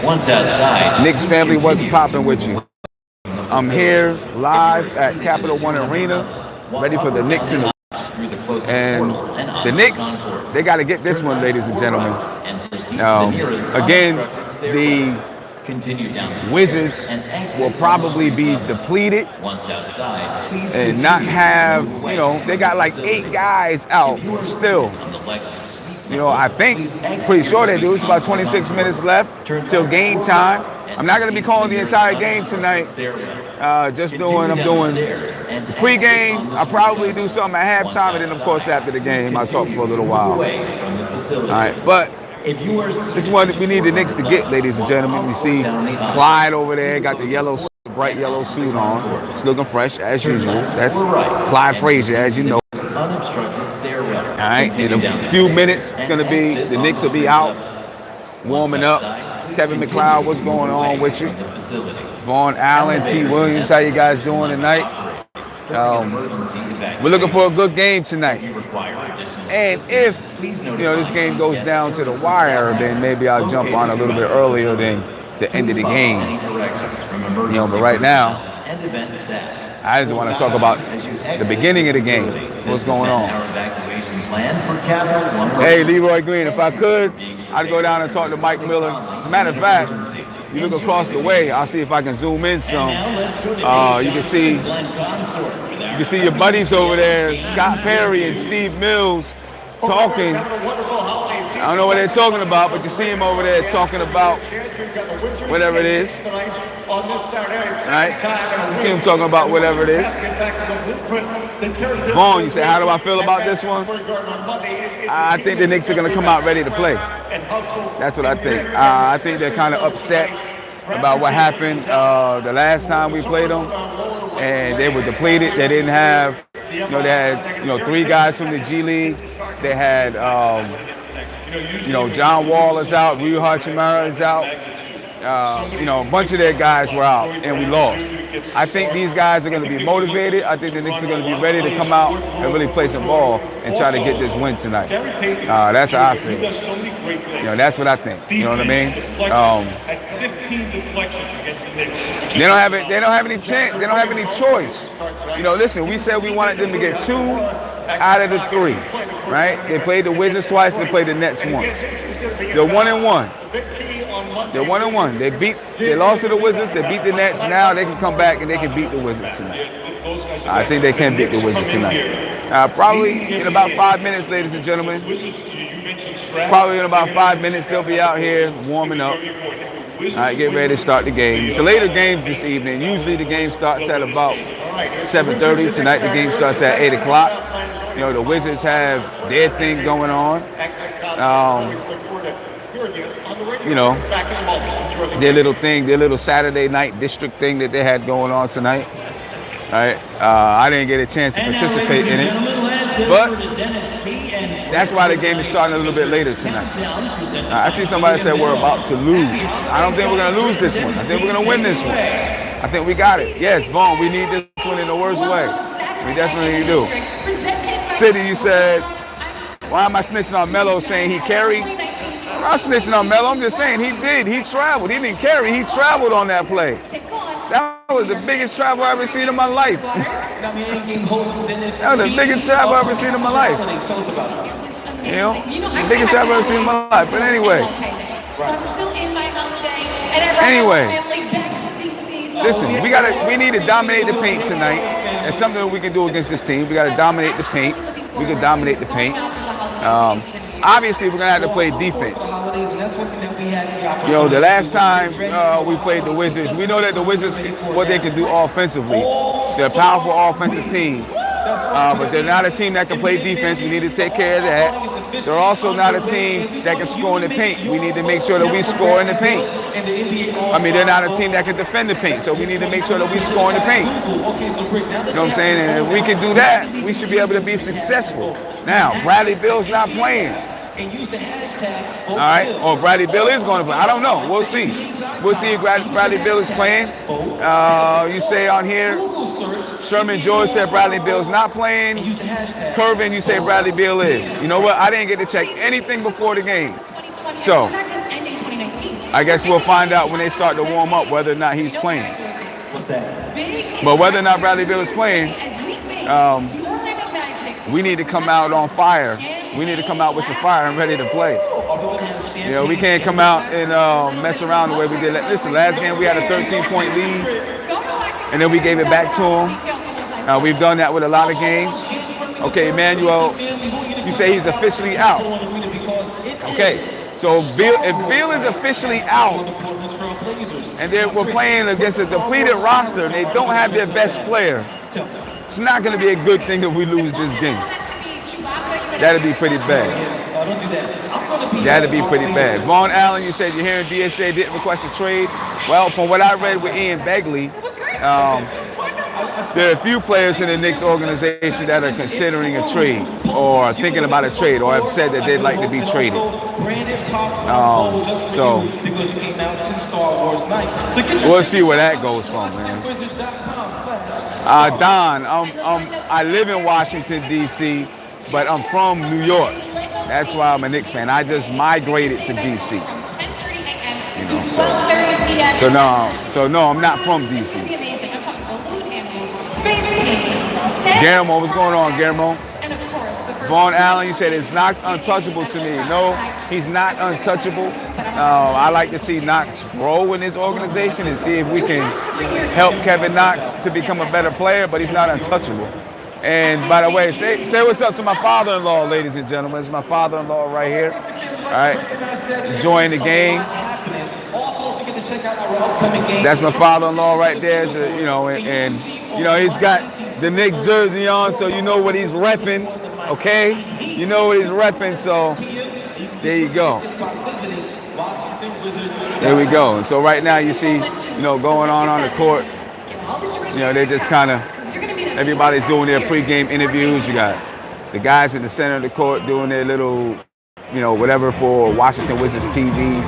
Once outside. Knicks family, what's popping with you? I'm here live at CapitalOne Arena, ready for the Knicks and the Wizards. And the Knicks, they got to get this one, ladies and gentlemen. Again, the Wizards will probably be depleted and not have, they got like 8 guys out still. I think, pretty sure they do. It's about 26 minutes left till game time. I'm not going to be calling the entire game tonight. I'm doing the pregame. I'll probably do something at halftime, and then, of course, after the game, I'll talk for a little while. All right, but this is what we need the Knicks to get, ladies and gentlemen. You see Clyde over there, got the bright yellow suit on. It's looking fresh, as usual. That's Clyde Frazier, as you know. All right, in a few minutes, it's going to be, the Knicks will be out, warming up. Kevin McLeod, what's going on with you? Vaughn Allen, T. Williams, how you guys doing tonight? We're looking for a good game tonight. And if, this game goes down to the wire, then maybe I'll jump on a little bit earlier than the end of the game. But right now, I just want to talk about the beginning of the game. What's going on? Hey, Leroy Green, if I could, I'd go down and talk to Mike Miller. As a matter of fact, you look across the way, I'll see if I can zoom in some. You can see your buddies over there, Scott Perry and Steve Mills, talking. I don't know what they're talking about, but you see him over there talking about whatever it is. Right? You see him talking about whatever it is. Vaughn, you say, how do I feel about this one? I think the Knicks are going to come out ready to play. That's what I think. I think they're kind of upset about what happened the last time we played them. And they were depleted. They didn't have, they had, 3 guys from the G League. They had, John Wall is out, Ryu Hachimura is out. A bunch of their guys were out, and we lost. I think these guys are going to be motivated. I think the Knicks are going to be ready to come out and really play some ball and try to get this win tonight. That's how I feel. That's what I think. You know what I mean? They don't have it. They don't have any chance. They don't have any choice. Listen, we said we wanted them to get 2 out of the 3, right? They played the Wizards twice. They played the Nets once. They're 1-1. They're 1-1. They lost to the Wizards. They beat the Nets. Now they can come back and they can beat the Wizards tonight. I think they can beat the Wizards tonight. Probably in about 5 minutes, ladies and gentlemen. Probably in about 5 minutes, they'll be out here warming up. All right, get ready to start the game. It's a later game this evening. Usually the game starts at about 7:30. Tonight the game starts at 8 o'clock. The Wizards have their thing going on. Their little thing, their little Saturday night district thing that they had going on tonight. All right, I didn't get a chance to participate in it, but that's why the game is starting a little bit later tonight. I see somebody said we're about to lose. I don't think we're going to lose this one. I think we're going to win this one. I think we got it. Yes, Vaughn, we need this one in the worst way. We definitely do. City, you said, why am I snitching on Melo saying he carried? I'm not snitching on Melo. I'm just saying he did. He traveled. He didn't carry. He traveled on that play. That was the biggest travel I've ever seen in my life. That was the biggest travel I've ever seen in my life. The biggest travel I've ever seen in my life. But anyway. Listen, we need to dominate the paint tonight. It's something that we can do against this team. We got to dominate the paint. We can dominate the paint. Obviously, we're going to have to play defense. The last time we played the Wizards, we know that the Wizards, what they can do offensively. They're a powerful offensive team, but they're not a team that can play defense. We need to take care of that. They're also not a team that can score in the paint. We need to make sure that we score in the paint. They're not a team that can defend the paint, so we need to make sure that we score in the paint. You know what I'm saying? And if we can do that, we should be able to be successful. Now, Bradley Beal's not playing. All right, or Bradley Beal is going to play. I don't know. We'll see. We'll see if Bradley Beal is playing. You say on here, Sherman George said Bradley Beal's not playing. Curvin, you say Bradley Beal is. You know what? I didn't get to check anything before the game. So, I guess we'll find out when they start to warm up whether or not he's playing. What's that? But whether or not Bradley Beal is playing, we need to come out on fire. We need to come out with some fire and ready to play. You know, we can't come out and mess around the way we did. Listen, last game we had a 13-point lead, and then we gave it back to them. We've done that with a lot of games. Okay, Emmanuel, you say he's officially out. Okay. So if Beal is officially out, and we're playing against a depleted roster, and they don't have their best player, it's not going to be a good thing if we lose this game. That'd be pretty bad. That'd be pretty bad. Vaughn Allen, you said you're hearing DSJ didn't request a trade. Well, from what I read with Ian Begley, there are a few players in the Knicks organization that are considering a trade or thinking about a trade or have said that they'd like to be traded. So we'll see where that goes from, man. Don, I live in Washington, D.C., but I'm from New York. That's why I'm a Knicks fan. I just migrated to D.C. You know, so no, I'm not from D.C. Guillermo, what's going on, Guillermo? Vaughn Allen, you said is Knox untouchable to me. No, he's not untouchable. I like to see Knox grow in this organization and see if we can help Kevin Knox to become a better player, but he's not untouchable. And by the way, say what's up to my father-in-law, ladies and gentlemen. It's my father-in-law right here. All right, enjoying the game. That's my father-in-law right there. So, you know, and you know he's got the Knicks jersey on, so you know what he's repping. Okay, you know what he's repping. So there you go. There we go. And so right now you see, you know, going on the court. You know, they just kind of everybody's doing their pregame interviews. You got the guys at the center of the court doing their little, you know, whatever for Washington Wizards TV.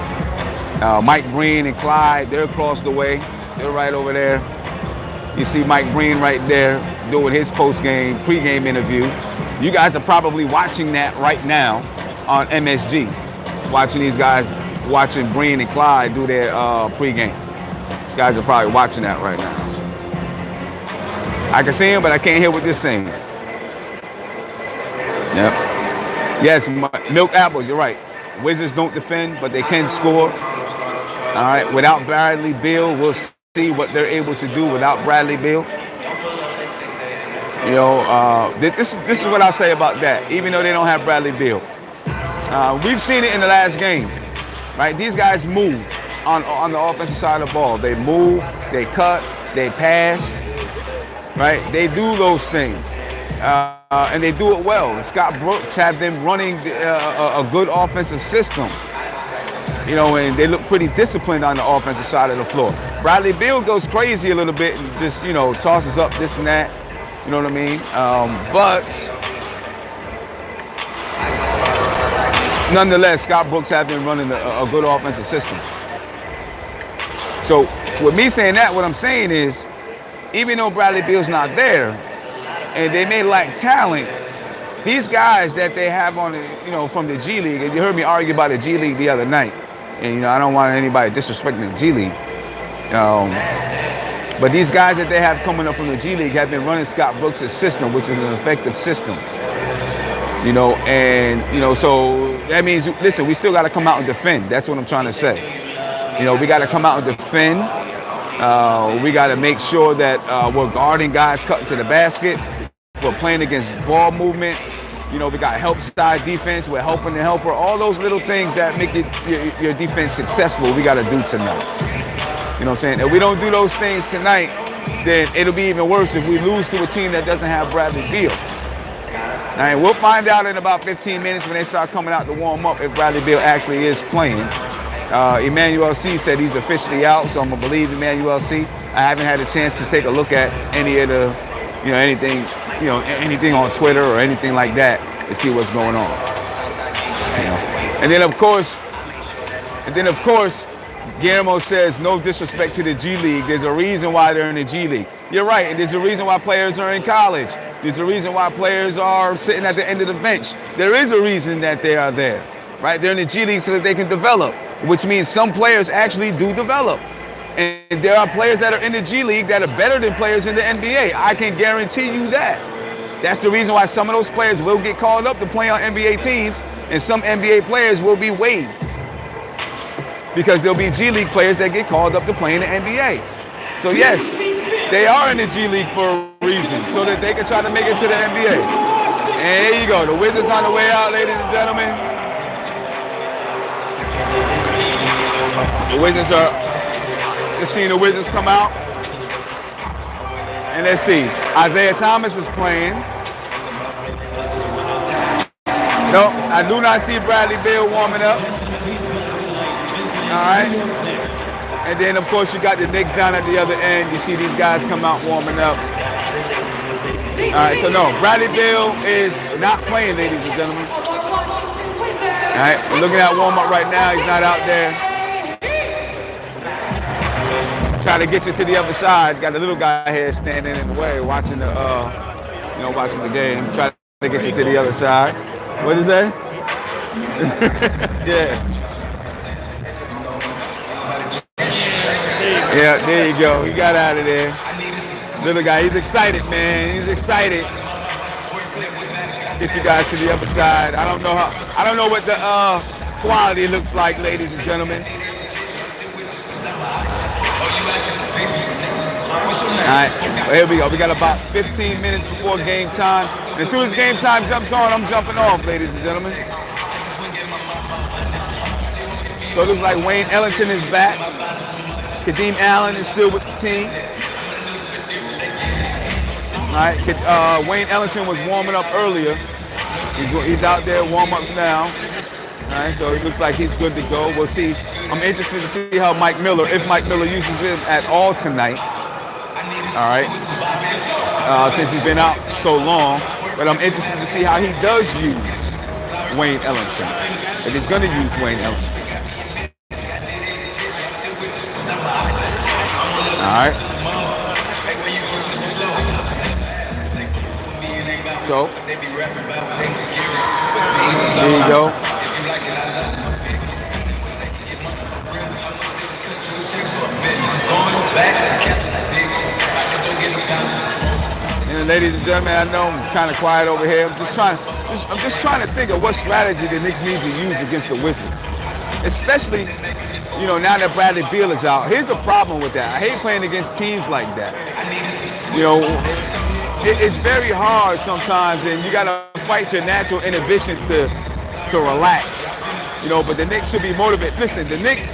Mike Breen and Clyde, they're across the way. They're right over there. You see Mike Breen right there doing his pregame interview. You guys are probably watching that right now on MSG. Watching these guys, watching Breen and Clyde do their pregame. You guys are probably watching that right now. So. I can see him, but I can't hear what they're saying. Yep. Yes, milk apples, you're right. Wizards don't defend, but they can score. All right, without Bradley Beal, we'll see what they're able to do without Bradley Beal. You know, this is what I'll say about that, even though they don't have Bradley Beal. We've seen it in the last game, right? These guys move on the offensive side of the ball. They move, they cut, they pass, right? They do those things, and they do it well. Scott Brooks have them running a good offensive system. You know, and they look pretty disciplined on the offensive side of the floor. Bradley Beal goes crazy a little bit and just, you know, tosses up this and that. You know what I mean? But nonetheless, Scott Brooks have been running a good offensive system. So with me saying that, what I'm saying is, even though Bradley Beal's not there, and they may lack talent, these guys that they have on, you know, from the G League, and you heard me argue about the G League the other night, and you know I don't want anybody disrespecting the G League. But these guys that they have coming up from the G League have been running Scott Brooks' system, which is an effective system. You know, and you know, so that means, listen, we still got to come out and defend. That's what I'm trying to say. You know, we got to come out and defend. We got to make sure that we're guarding guys cutting to the basket. We're playing against ball movement. You know, we got help side defense. We're helping the helper. All those little things that make your defense successful, we got to do tonight. You know what I'm saying? If we don't do those things tonight, then it'll be even worse if we lose to a team that doesn't have Bradley Beal. All right, we'll find out in about 15 minutes when they start coming out to warm up if Bradley Beal actually is playing. Emmanuel C. said he's officially out, so I'm going to believe Emmanuel C. I haven't had a chance to take a look at any of the, you know, anything on Twitter or anything like that to see what's going on. You know? And then of course, Guillermo says no disrespect to the G League. There's a reason why they're in the G League. You're right, and there's a reason why players are in college. There's a reason why players are sitting at the end of the bench. There is a reason that they are there. right? They're in the G League so that they can develop, which means some players actually do develop. And there are players that are in the G League that are better than players in the NBA. I can guarantee you that. That's the reason why some of those players will get called up to play on NBA teams, and some NBA players will be waived. Because there'll be G League players that get called up to play in the NBA. So yes, they are in the G League for a reason, so that they can try to make it to the NBA. And there you go, the Wizards on the way out, ladies and gentlemen. The Wizards are, just seeing the Wizards come out. And let's see, Isaiah Thomas is playing. No, I do not see Bradley Beal warming up. All right. And then, of course, you got the Knicks down at the other end. You see these guys come out warming up. All right, so no, Bradley Beal is not playing, ladies and gentlemen. All right, we're looking at warm-up right now. He's not out there. Trying to get you to the other side. Got a little guy here standing in the way, watching the, watching the game. Trying to get you to the other side. What is that? Yeah. Yeah, there you go. He got out of there. Little guy, he's excited, man. He's excited. Get you guys to the other side. I don't know what the quality looks like, ladies and gentlemen. All right, well, here we go. We got about 15 minutes before game time. And as soon as game time jumps on, I'm jumping off, ladies and gentlemen. So it looks like Wayne Ellington is back. Kadeem Allen is still with the team. All right, Wayne Ellington was warming up earlier. He's out there, warm-ups now. All right, so it looks like he's good to go. We'll see. I'm interested to see how Mike Miller, if Mike Miller uses him at all tonight. All right, since he's been out so long. But I'm interested to see how he does use Wayne Ellington, if he's going to use Wayne Ellington. All right. So, there you go. And ladies and gentlemen, I know I'm kind of quiet over here. I'm just trying to think of what strategy the Knicks need to use against the Wizards, especially, now that Bradley Beal is out. Here's the problem with that. I hate playing against teams like that. It's very hard sometimes, and you got to fight your natural inhibition to relax. But the Knicks should be motivated. Listen, the Knicks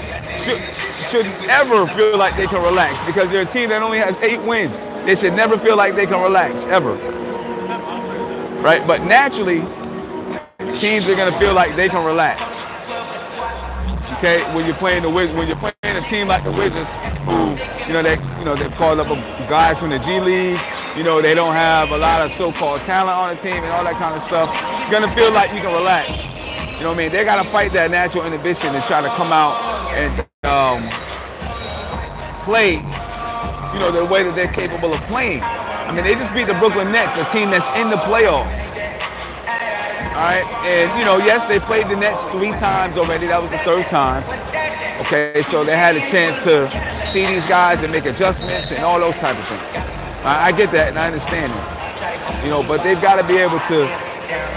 shouldn't ever feel like they can relax because they're a team that only has 8 wins. They should never feel like they can relax, ever. Right? But naturally, teams are going to feel like they can relax. Okay? When you're playing a team like the Wizards, who, they've called up guys from the G League. They don't have a lot of so-called talent on the team and all that kind of stuff. You're going to feel like you can relax. You know what I mean? They got to fight that natural inhibition and try to come out and play, the way that they're capable of playing. I mean, they just beat the Brooklyn Nets, a team that's in the playoffs. All right, and yes, they played the Nets 3 times already. That was the 3rd time. Okay, so they had a chance to see these guys and make adjustments and all those type of things. I get that and I understand it. But they've got to be able to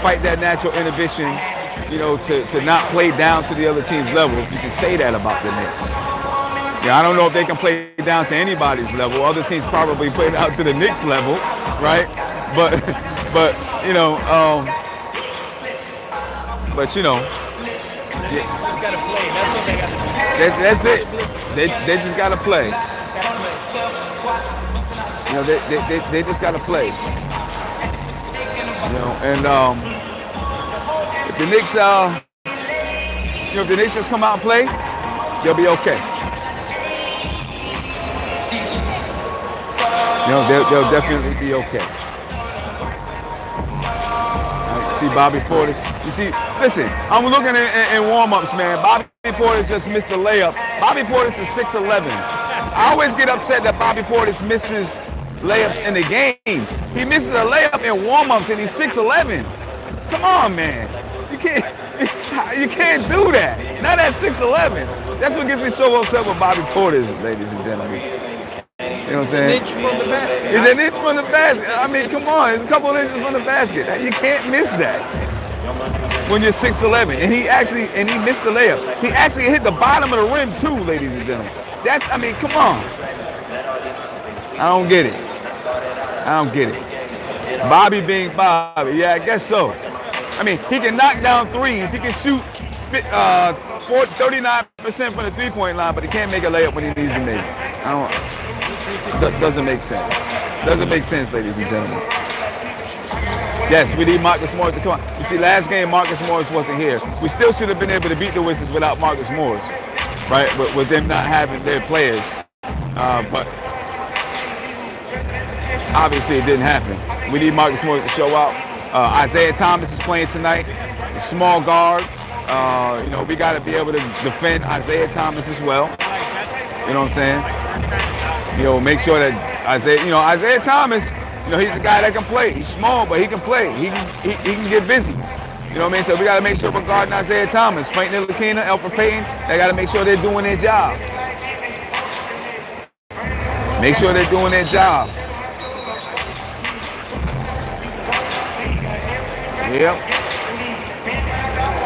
fight that natural inhibition, to not play down to the other team's level. If you can say that about the Knicks. I don't know if they can play down to anybody's level. Other teams probably play down to the Knicks level, right? But yes. Just gotta play. That's what they got to do. That's it. They just gotta play. They just gotta play. And if the Knicks if the Knicks just come out and play, they'll be okay. They'll definitely be okay. See Bobby Portis. You see, listen, I'm looking in warm-ups, man. Bobby Portis just missed the layup. Bobby Portis is 6'11". I always get upset that Bobby Portis misses layups in the game. He misses a layup in warm-ups and he's 6'11". Come on, man. You can't. You can't do that. Not at 6'11". That's what gets me so upset with Bobby Portis, ladies and gentlemen. You know what I'm saying? He's an inch from the basket. He's an inch from the basket. I mean, come on. It's a couple of inches from the basket. You can't miss that when you're 6'11". And he missed the layup. He actually hit the bottom of the rim too, ladies and gentlemen. I mean, come on. I don't get it. Bobby being Bobby. Yeah, I guess so. I mean, he can knock down threes. He can shoot 39% from the three-point line, but he can't make a layup when he needs to make it. Doesn't make sense. Doesn't make sense, ladies and gentlemen. Yes, we need Marcus Morris to come on. You see, last game, Marcus Morris wasn't here. We still should have been able to beat the Wizards without Marcus Morris, right? With them not having their players. But obviously it didn't happen. We need Marcus Morris to show out. Isaiah Thomas is playing tonight, a small guard. We got to be able to defend Isaiah Thomas as well. You know what I'm saying? Make sure that Isaiah Thomas, he's a guy that can play. He's small, but he can play. He can get busy. You know what I mean? So we got to make sure we're guarding Isaiah Thomas, Frank Ntilikina, Elfrid Payton. They got to make sure they're doing their job. Make sure they're doing their job. Yep.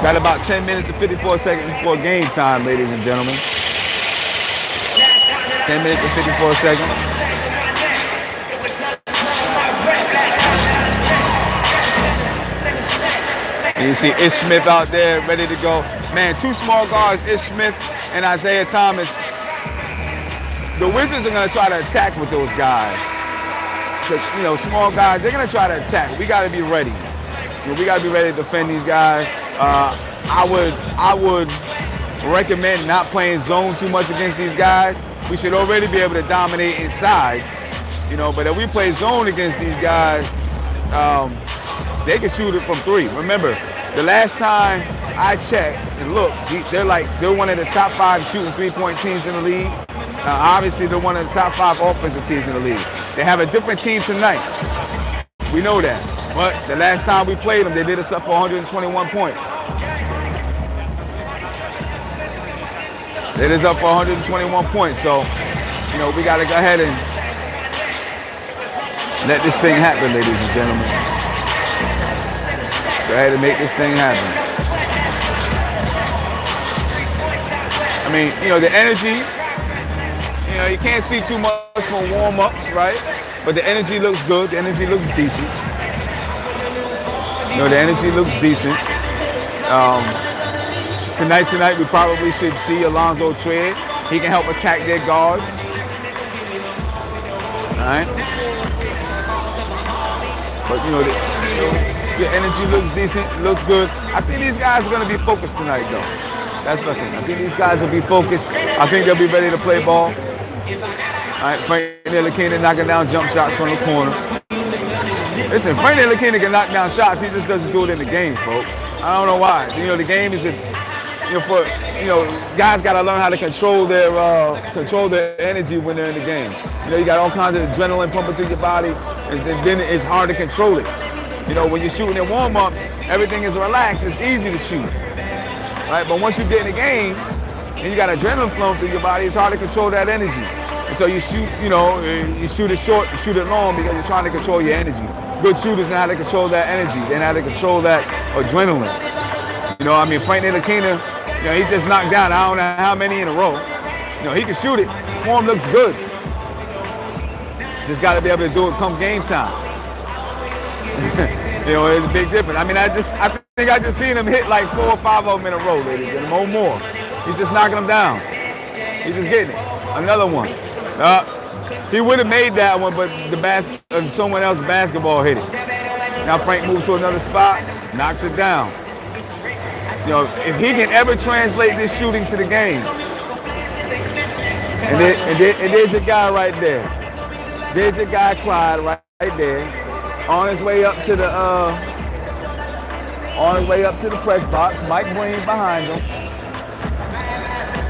Got about 10 minutes and 54 seconds before game time, ladies and gentlemen. 10 minutes and 54 seconds. And you see Ish Smith out there ready to go. Man, two small guards, Ish Smith and Isaiah Thomas. The Wizards are going to try to attack with those guys. Small guys, they're going to try to attack. We got to be ready. We got to be ready to defend these guys. I would recommend not playing zone too much against these guys. We should already be able to dominate inside, but if we play zone against these guys, they can shoot it from three. Remember, the last time I checked and looked, they're one of the top 5 shooting three-point teams in the league. Obviously, they're one of the top 5 offensive teams in the league. They have a different team tonight. We know that. But the last time we played them, they did us up for 121 points. They did us up for 121 points. So, we got to go ahead and let this thing happen, ladies and gentlemen. Go ahead and make this thing happen. I mean, the energy, you can't see too much from warm-ups, right? But the energy looks good. The energy looks decent. The energy looks decent. Tonight we probably should see Alonzo Trier. He can help attack their guards. All right. But the energy looks decent, looks good. I think these guys are going to be focused tonight, though. That's the thing. I think these guys will be focused. I think they'll be ready to play ball. All right, Frank Ntilikina knocking down jump shots from the corner. Listen, Frank Ntilikina can knock down shots. He just doesn't do it in the game, folks. I don't know why. The game is guys got to learn how to control their energy when they're in the game. You got all kinds of adrenaline pumping through your body, and then it's hard to control it. When you're shooting in warm-ups, everything is relaxed. It's easy to shoot, right? But once you get in the game, and you got adrenaline flowing through your body, it's hard to control that energy. And so you shoot, you shoot it short, you shoot it long because you're trying to control your energy. Good shooters know how to control that energy. They know how to control that adrenaline. Frank Ntilikina, he just knocked down I don't know how many in a row. He can shoot it. Form looks good. Just got to be able to do it come game time. It's a big difference. I think I just seen him hit like 4 or 5 of them in a row, ladies and no more. He's just knocking them down. He's just getting it. Another one. He would have made that one, but someone else's basketball hit it. Now Frank moved to another spot, knocks it down. If he can ever translate this shooting to the game, and there's your guy right there. There's your guy Clyde right there, on his way up to the press box. Mike Breen behind him.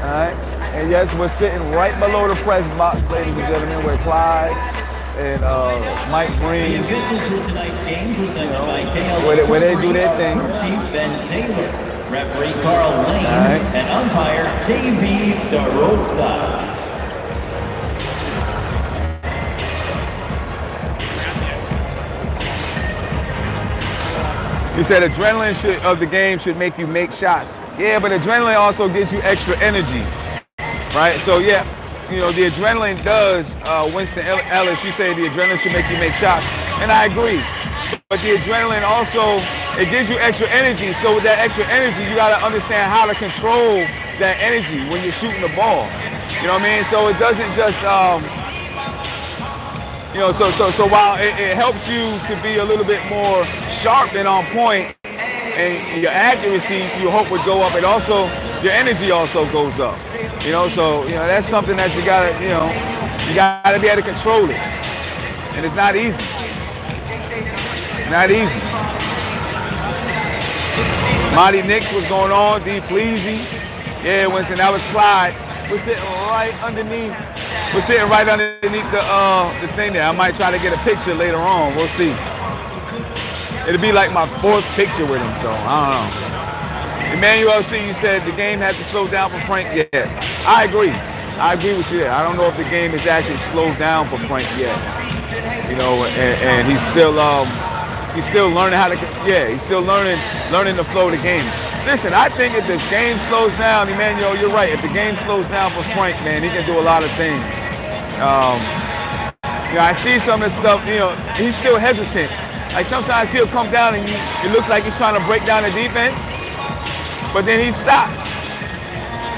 All right. And yes, we're sitting right below the press box, ladies and gentlemen, where Clyde and Mike Breen, where they do their thing. Referee Carl Lane and umpire J.B. DeRosa. You said adrenaline of the game should make you make shots. Yeah, but adrenaline also gives you extra energy, right? So yeah, you know, the adrenaline does, Winston Ellis, you say the adrenaline should make you make shots, and I agree. But the adrenaline also, it gives you extra energy. So with that extra energy, you gotta understand how to control that energy when you're shooting the ball. You know what I mean? So it doesn't just, you know, so while it helps you to be a little bit more sharp and on point, and your accuracy, you hope, would go up, and also your energy also goes up. You know, so you know that's something that you gotta, you know, you gotta be able to control it, and it's not easy. Not easy. Monty Knicks, what's going on? D Pleasy. Yeah, Winston, that was Clyde. We're sitting right underneath. We're sitting right underneath the thing there. I might try to get a picture later on. We'll see. It'll be like my 4th picture with him, so I don't know. Emmanuel C, you said the game has to slow down for Frank. Yeah, I agree. I agree with you there. I don't know if the game is actually slowed down for Frank yet. You know, and he's still learning how to. Yeah, he's still learning the flow of the game. Listen, I think if the game slows down, Emmanuel, you're right. If the game slows down for Frank, man, he can do a lot of things. You know, I see some of the stuff, you know, he's still hesitant. Like sometimes he'll come down and it looks like he's trying to break down the defense, but then he stops.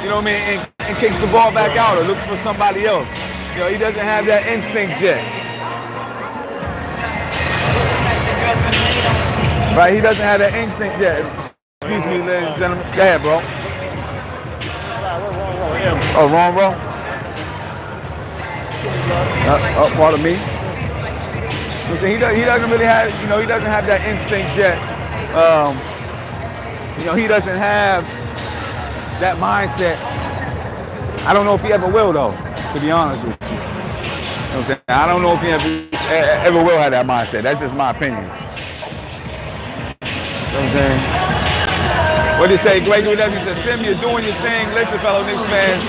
You know what I mean? And kicks the ball back out or looks for somebody else. You know, he doesn't have that instinct yet. Right, he doesn't have that instinct yet. Excuse me, ladies and gentlemen. Go ahead, bro. Oh, wrong row? Pardon me. Listen, he doesn't really have, you know, he doesn't have that instinct yet. You know, he doesn't have that mindset. I don't know if he ever will, though, to be honest with you. You know what I'm saying? I don't know if he ever will have that mindset. That's just my opinion. You know what I'm saying? What did you say, Gregory W? Said, Sim, you're doing your thing. Listen, fellow Knicks fans,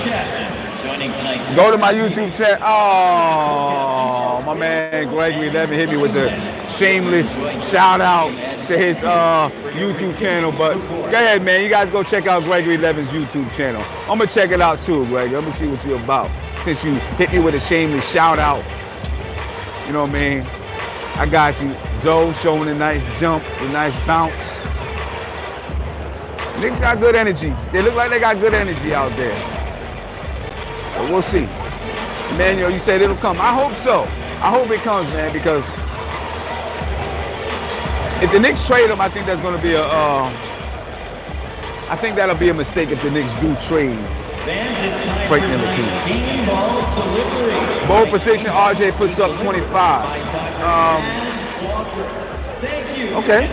go to my YouTube channel. Oh, my man Gregory W hit me with the shameless shout out to his YouTube channel. But go ahead, man. You guys go check out Gregory Levin's YouTube channel. I'm going to check it out too, Greg. Let me see what you're about. Since you hit me with a shameless shout out, you know what I mean? I got you. Zoe showing a nice jump, a nice bounce. Knicks got good energy. They look like they got good energy out there. But we'll see. Emmanuel, you said it'll come. I hope so. I hope it comes, man, because if the Knicks trade him, I think that's going to be I think that'll be a mistake if the Knicks do trade Frank Ntilikina. Bold prediction, RJ puts up 25. Okay.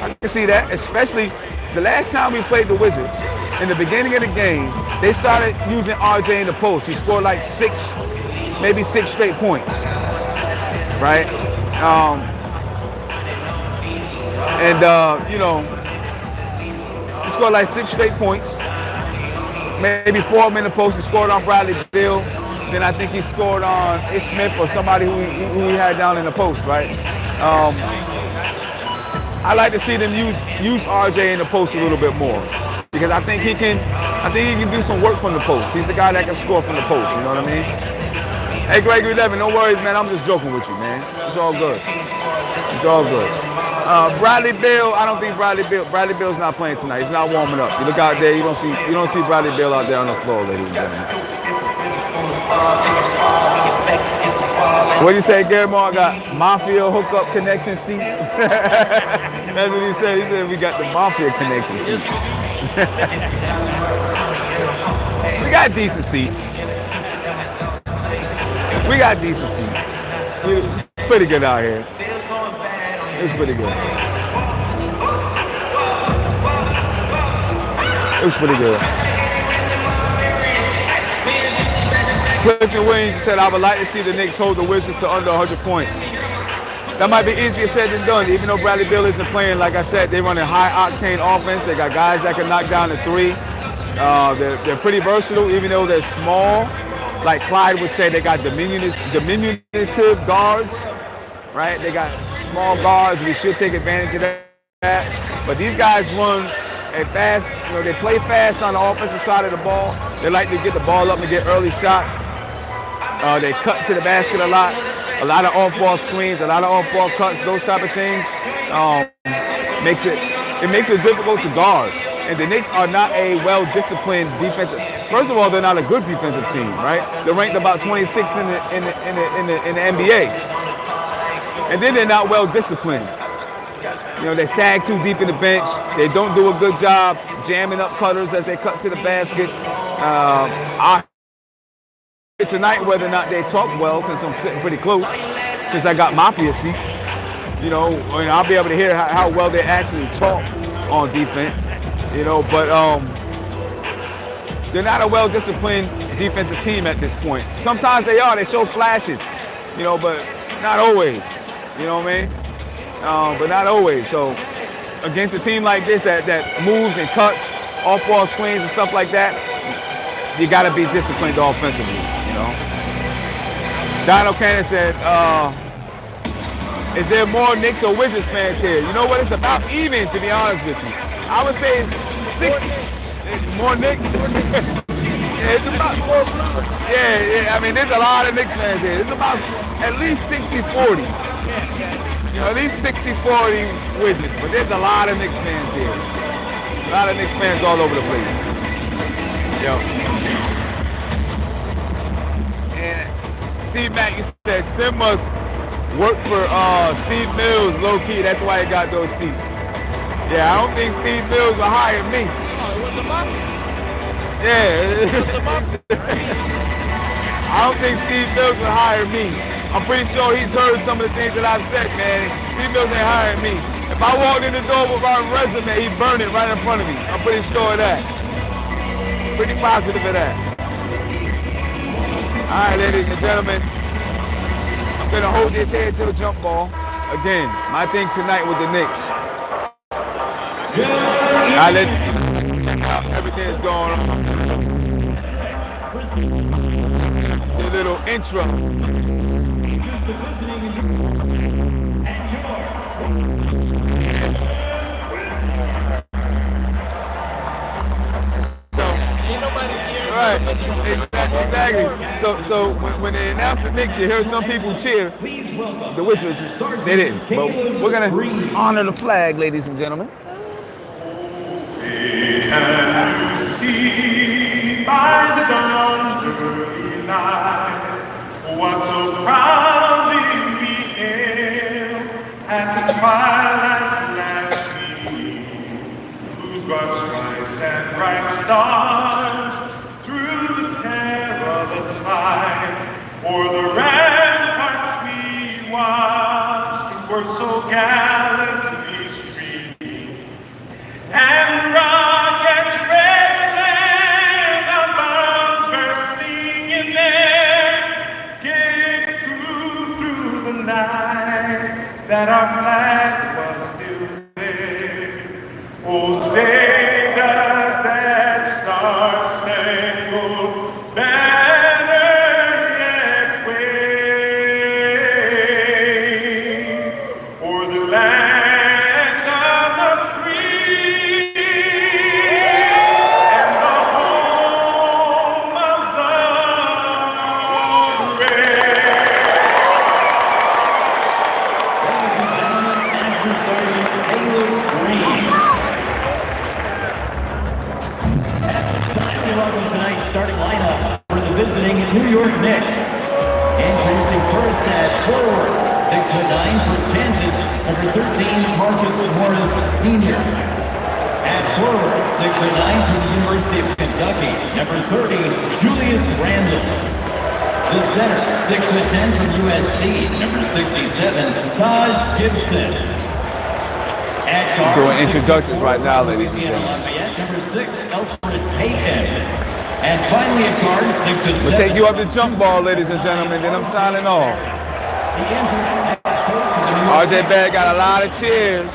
I can see that, especially the last time we played the Wizards, in the beginning of the game, they started using RJ in the post. He scored like maybe six straight points, right? You know, he scored like 6 straight points. Maybe 4 of them in the post. He scored on Bradley Beal. Then I think he scored on Ish Smith or somebody who he had down in the post, right? I like to see them use RJ in the post a little bit more because I think he can do some work from the post. He's the guy that can score from the post. You know what I mean? Hey, Gregory Levin, no worries, man. I'm just joking with you, man. It's all good. It's all good. Bradley Beal, I don't think Bradley Beal's not playing tonight. He's not warming up. You look out there, you don't see Bradley Beal out there on the floor, ladies and gentlemen. What do you say, Gary Moore? Got Mafia hookup connection seats. That's what he said. He said we got the Mafia connection seats. We got decent seats. We got decent seats. It's pretty good out here. It's pretty good. It was pretty good. Clifton Williams said, I would like to see the Knicks hold the Wizards to under 100 points. that might be easier said than done. Even though Bradley Beal isn't playing, like I said, they run a high-octane offense. They got guys that can knock down the three. They're pretty versatile, even though they're small. Like Clyde would say, they got diminutive guards, right? They got small guards. We should take advantage of that. But these guys run a fast, they play fast on the offensive side of the ball. They like to get the ball up and get early shots. They cut to the basket a lot of off-ball screens, a lot of off-ball cuts, those type of things. It makes it difficult to guard. And the Knicks are not a well-disciplined defensive. First of all, they're not a good defensive team, right? They're ranked about 26th in the NBA, and then they're not well-disciplined. They sag too deep in the bench. They don't do a good job jamming up cutters as they cut to the basket. Tonight, whether or not they talk well, since I'm sitting pretty close, since I got Mafia seats, I'll be able to hear how well they actually talk on defense. But they're not a well-disciplined defensive team at this point. Sometimes they are. They show flashes, but not always. You know what I mean? But not always. So against a team like this that moves and cuts, off-ball screens and stuff like that, you got to be disciplined offensively. Don O'Cannon said, is there more Knicks or Wizards fans here? You know what? It's about even, to be honest with you. I would say it's 60. More Knicks? Yeah, it's about more. Yeah. I mean, there's a lot of Knicks fans here. It's about at least 60-40. At least 60-40 Wizards. But there's a lot of Knicks fans here. A lot of Knicks fans all over the place. And Steve Mack, you said Sim must work for Steve Mills low-key. That's why he got those seats. Yeah, I don't think Steve Mills will hire me. Oh, it was the Mafia? Yeah. I don't think Steve Mills will hire me. I'm pretty sure he's heard some of the things that I've said, man. Steve Mills ain't hiring me. If I walked in the door with my resume, he'd burn it right in front of me. I'm pretty sure of that. Pretty positive of that. All right, ladies and gentlemen. I'm going to hold this head to the jump ball. Again, my thing tonight with the Knicks. I'll let you check out everything's going on. A little intro. Right, exactly. So when they announced the Knicks, you heard some people cheer. The Wizards, they didn't. But we're gonna honor the flag, ladies and gentlemen. And you see by the dawn's early light what so proudly we hailed at the twilight's last gleam, whose broad stripes and bright stars through the perilous fight o'er the ramparts we watched were so gallantly streaming. And rockets red and bombs bursting in there gave through the night that our flag was still there. Oh, say does that star-spangled banner yet wave o'er the lands of the free and the home of the brave. Ladies and gentlemen, Master Sergeant Caleb Green. At the time, we welcome tonight's starting lineup for the visiting New York Knicks. Introducing first at forward, 6'9" from Kansas, number 13, Marcus Morris Sr. At forward, 6'9" from the University of Kentucky, number 30, Julius Randle. The center, 6'10" from USC, number 67, Taj Gibson. At guard, Doing introductions right now, ladies and Louisiana gentlemen. Lafayette, number 6, Alfred Payton. And finally at guard, 6'7". We'll take you up the jump ball, ladies and gentlemen, then I'm signing off. The interim head coach of the New RJ Barrett got a lot of cheers.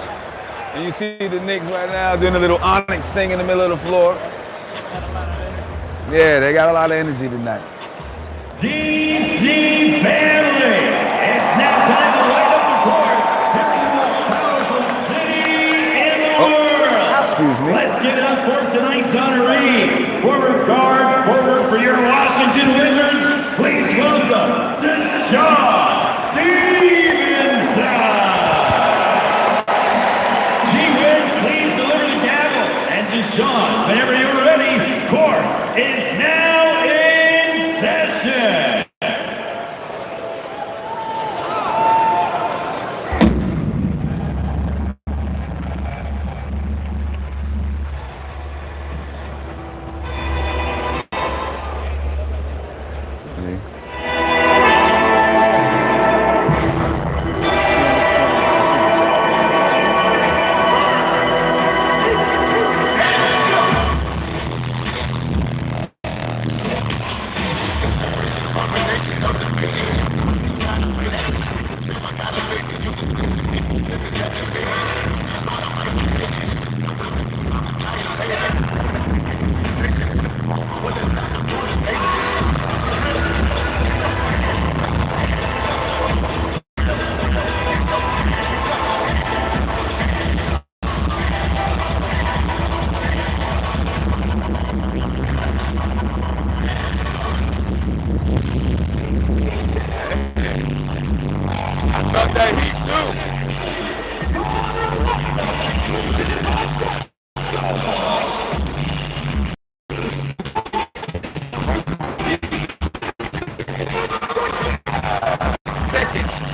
And you see the Knicks right now doing a little onyx thing in the middle of the floor. Yeah, they got a lot of energy tonight. DC family, it's now time to light up the court. Here in the most powerful city in the world. Excuse me. Let's give it up for tonight's honoree, former guard, forward for your Washington Wizards. Please welcome Deshaun Stevenson. Gee-whiz, please deliver the gavel. And Deshaun, whenever you're ready, court is now in session.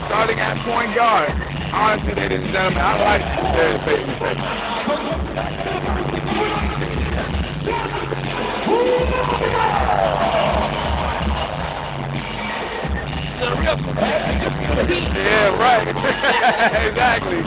Starting at point guard. Honestly, ladies and gentlemen, I like their safety segment. Yeah, right. Exactly.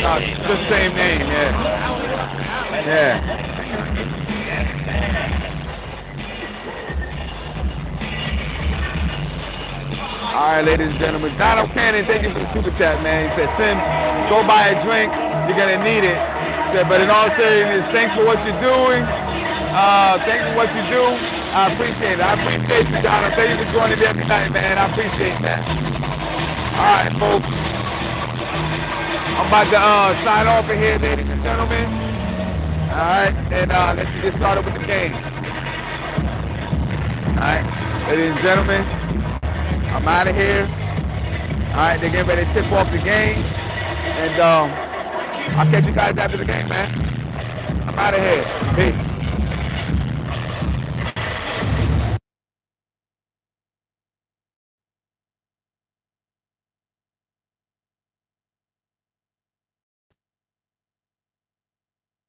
No, just same name, yeah. Yeah. All right, ladies and gentlemen. Donald Cannon, thank you for the super chat, man. He said, Sim, go buy a drink. You're going to need it. He said, but in all seriousness, thanks for what you're doing. Thanks for what you do. I appreciate it. I appreciate you, Donald. Thank you for joining me every night, man. I appreciate that. All right, folks. I'm about to sign off in here, ladies and gentlemen. All right, and let's get started with the game. All right, ladies and gentlemen, I'm out of here. All right, they're getting ready to tip off the game, and I'll catch you guys after the game, man. I'm out of here. Peace.